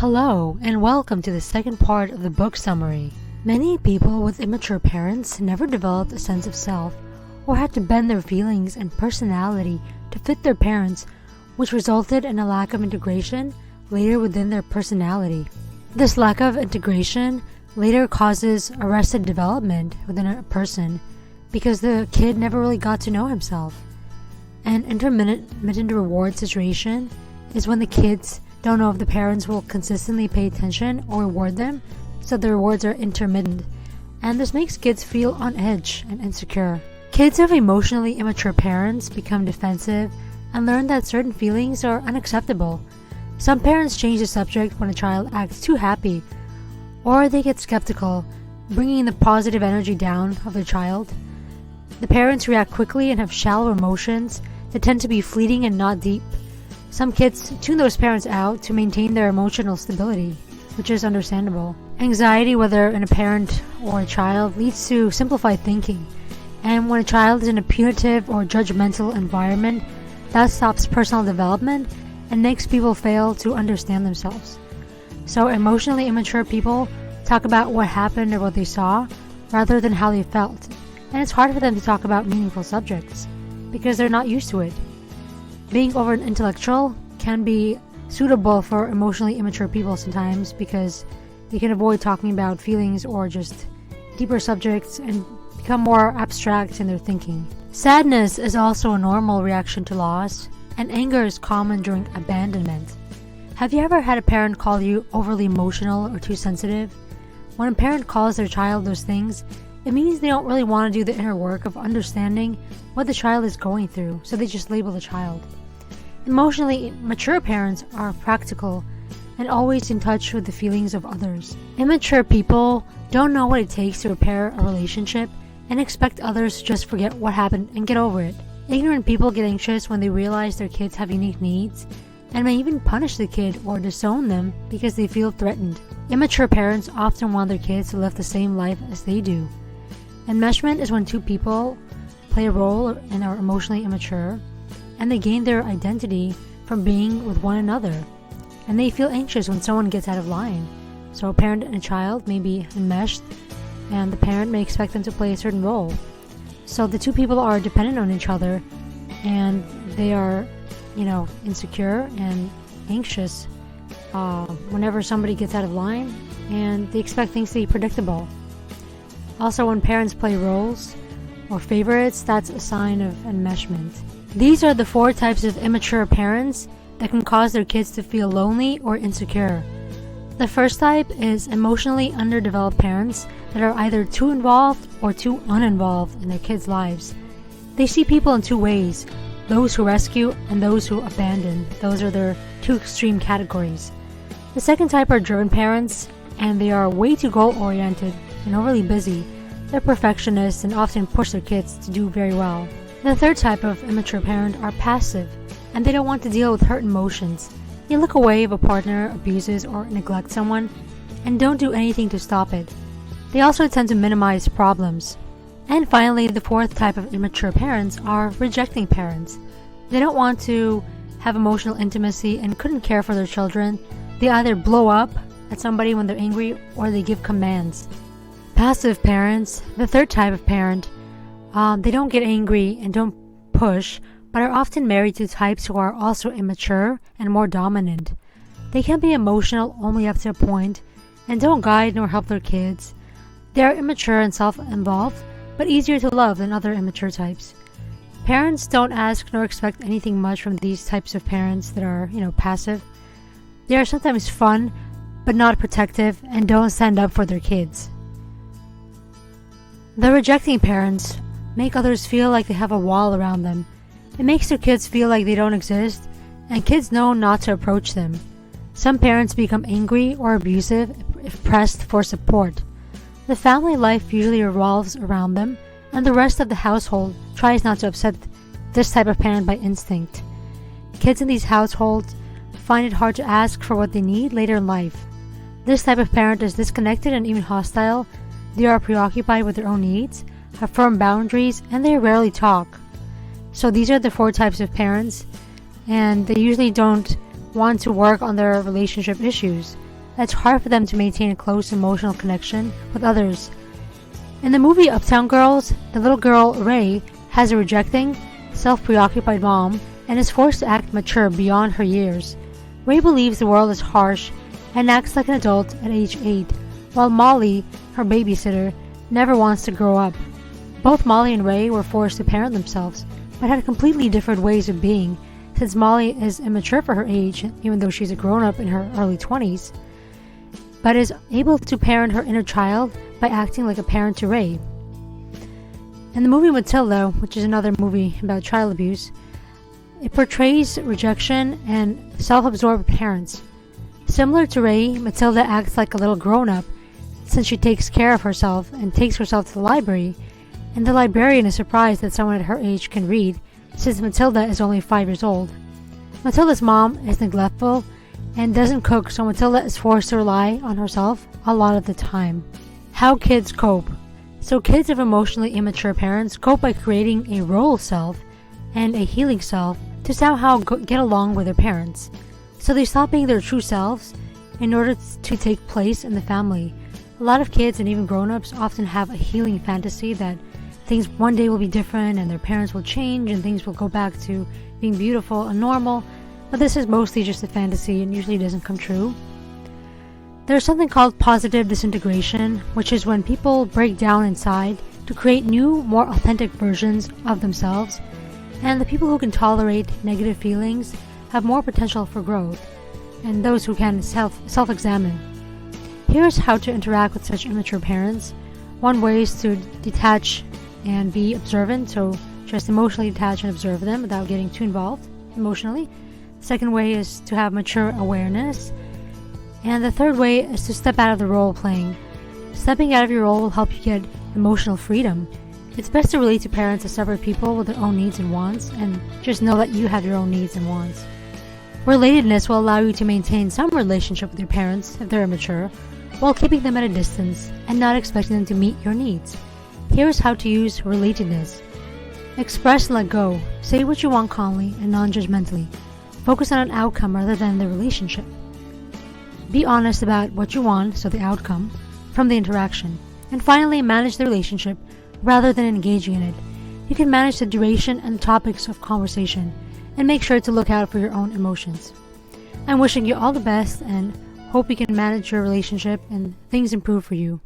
Hello, and welcome to the second part of the book summary. Many people with immature parents never developed a sense of self or had to bend their feelings and personality to fit their parents, which resulted in a lack of integration later within their personality. This lack of integration later causes arrested development within a person because the kid never really got to know himself. An intermittent reward situation is when the kids don't know if the parents will consistently pay attention or reward them, so the rewards are intermittent, and this makes kids feel on edge and insecure. Kids of emotionally immature parents become defensive and learn that certain feelings are unacceptable. Some parents change the subject when a child acts too happy, or they get skeptical, bringing the positive energy down of their child. The parents react quickly and have shallow emotions that tend to be fleeting and not deep. Some kids tune those parents out to maintain their emotional stability, which is understandable. Anxiety, whether in a parent or a child, leads to simplified thinking, and when a child is in a punitive or judgmental environment, that stops personal development and makes people fail to understand themselves. So emotionally immature people talk about what happened or what they saw rather than how they felt, and it's hard for them to talk about meaningful subjects because they're not used to it. Being over-intellectual can be suitable for emotionally immature people sometimes because they can avoid talking about feelings or just deeper subjects and become more abstract in their thinking. Sadness is also a normal reaction to loss, and anger is common during abandonment. Have you ever had a parent call you overly emotional or too sensitive? When a parent calls their child those things, it means they don't really want to do the inner work of understanding what the child is going through, so they just label the child. Emotionally mature parents are practical and always in touch with the feelings of others. Immature people don't know what it takes to repair a relationship and expect others to just forget what happened and get over it. Ignorant people get anxious when they realize their kids have unique needs and may even punish the kid or disown them because they feel threatened. Immature parents often want their kids to live the same life as they do. Enmeshment is when two people play a role and are emotionally immature, and they gain their identity from being with one another, and they feel anxious when someone gets out of line. So a parent and a child may be enmeshed, and the parent may expect them to play a certain role. So the two people are dependent on each other, and they are, insecure and anxious whenever somebody gets out of line, and they expect things to be predictable. Also, when parents play roles or favorites, that's a sign of enmeshment. These are the 4 types of immature parents that can cause their kids to feel lonely or insecure. The first type is emotionally underdeveloped parents that are either too involved or too uninvolved in their kids' lives. They see people in 2 ways, those who rescue and those who abandon. Those are their 2 extreme categories. The second type are driven parents, and they are way too goal-oriented and overly busy. They're perfectionists and often push their kids to do very well. The third type of immature parent are passive, and they don't want to deal with hurt emotions. They look away if a partner abuses or neglects someone and don't do anything to stop it. They also tend to minimize problems. And finally, the 4th type of immature parents are rejecting parents. They don't want to have emotional intimacy and couldn't care for their children. They either blow up at somebody when they're angry or they give commands. Passive parents, the 3rd type of parent, they don't get angry and don't push, but are often married to types who are also immature and more dominant. They can be emotional only up to a point and don't guide nor help their kids. They are immature and self-involved, but easier to love than other immature types. Parents don't ask nor expect anything much from these types of parents that are, passive. They are sometimes fun, but not protective and don't stand up for their kids. The rejecting parents make others feel like they have a wall around them. It makes their kids feel like they don't exist, and kids know not to approach them. Some parents become angry or abusive if pressed for support. The family life usually revolves around them, and the rest of the household tries not to upset this type of parent by instinct. Kids in these households find it hard to ask for what they need later in life. This type of parent is disconnected and even hostile. They are preoccupied with their own needs, have firm boundaries, and they rarely talk. So these are the 4 types of parents, and they usually don't want to work on their relationship issues. It's hard for them to maintain a close emotional connection with others. In the movie Uptown Girls, the little girl, Ray, has a rejecting, self-preoccupied mom and is forced to act mature beyond her years. Ray believes the world is harsh and acts like an adult at age 8, while Molly, her babysitter, never wants to grow up. Both Molly and Ray were forced to parent themselves, but had completely different ways of being, since Molly is immature for her age, even though she's a grown-up in her early 20s, but is able to parent her inner child by acting like a parent to Ray. In the movie Matilda, which is another movie about child abuse, it portrays rejection and self-absorbed parents. Similar to Ray, Matilda acts like a little grown-up since she takes care of herself and takes herself to the library, and the librarian is surprised that someone at her age can read, since Matilda is only 5 years old. Matilda's mom is neglectful and doesn't cook, so Matilda is forced to rely on herself a lot of the time. How kids cope. So kids of emotionally immature parents cope by creating a role self and a healing self to somehow get along with their parents. So they stop being their true selves in order to take place in the family. A lot of kids and even grown-ups often have a healing fantasy that things one day will be different and their parents will change and things will go back to being beautiful and normal, but this is mostly just a fantasy and usually doesn't come true. There's something called positive disintegration, which is when people break down inside to create new, more authentic versions of themselves, and the people who can tolerate negative feelings have more potential for growth, and those who can self-examine. Here's how to interact with such immature parents. One way is to detach and be observant, so just emotionally detach and observe them without getting too involved emotionally. The second way is to have mature awareness. And the third way is to step out of the role playing. Stepping out of your role will help you get emotional freedom. It's best to relate to parents as separate people with their own needs and wants, and just know that you have your own needs and wants. Relatedness will allow you to maintain some relationship with your parents if they're immature, while keeping them at a distance and not expecting them to meet your needs. Here's how to use relatedness. Express and let go. Say what you want calmly and non-judgmentally. Focus on an outcome rather than the relationship. Be honest about what you want, so the outcome, from the interaction. And finally, manage the relationship rather than engaging in it. You can manage the duration and topics of conversation, and make sure to look out for your own emotions. I'm wishing you all the best and hope you can manage your relationship and things improve for you.